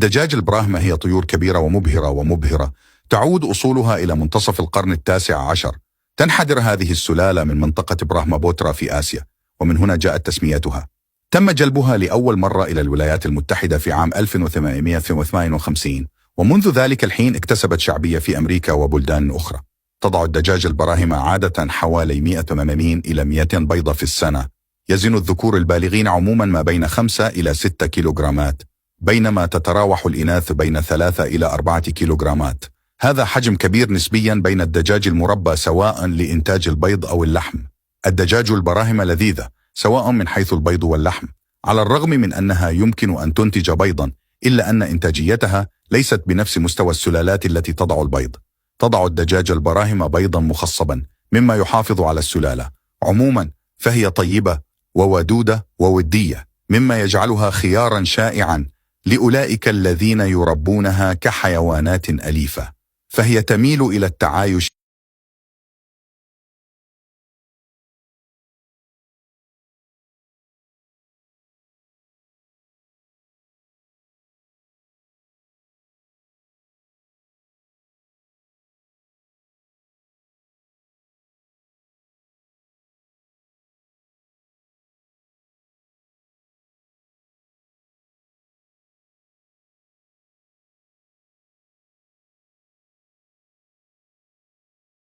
الدجاج البراهمة هي طيور كبيرة ومبهرة تعود أصولها إلى منتصف القرن ال19. تنحدر هذه السلالة من منطقة براهمابوترا في آسيا، ومن هنا جاءت تسميتها. تم جلبها لأول مرة إلى الولايات المتحدة في عام 1858، ومنذ ذلك الحين اكتسبت شعبية في أمريكا وبلدان أخرى. تضع الدجاج البراهمة عادة حوالي 180 إلى 200 بيضة في السنة. يزن الذكور البالغين عموما ما بين 5 إلى 6 كيلوغرامات، بينما تتراوح الإناث بين 3 إلى 4 كيلوغرامات. هذا حجم كبير نسبيا بين الدجاج المربى سواء لإنتاج البيض أو اللحم. الدجاج البراهمة لذيذة سواء من حيث البيض واللحم، على الرغم من أنها يمكن أن تنتج بيضا، إلا أن إنتاجيتها ليست بنفس مستوى السلالات التي تضع البيض. تضع الدجاج البراهمة بيضا مخصبا، مما يحافظ على السلالة. عموما فهي طيبة وودودة وودية، مما يجعلها خيارا شائعا لأولئك الذين يربونها كحيوانات أليفة، فهي تميل إلى التعايش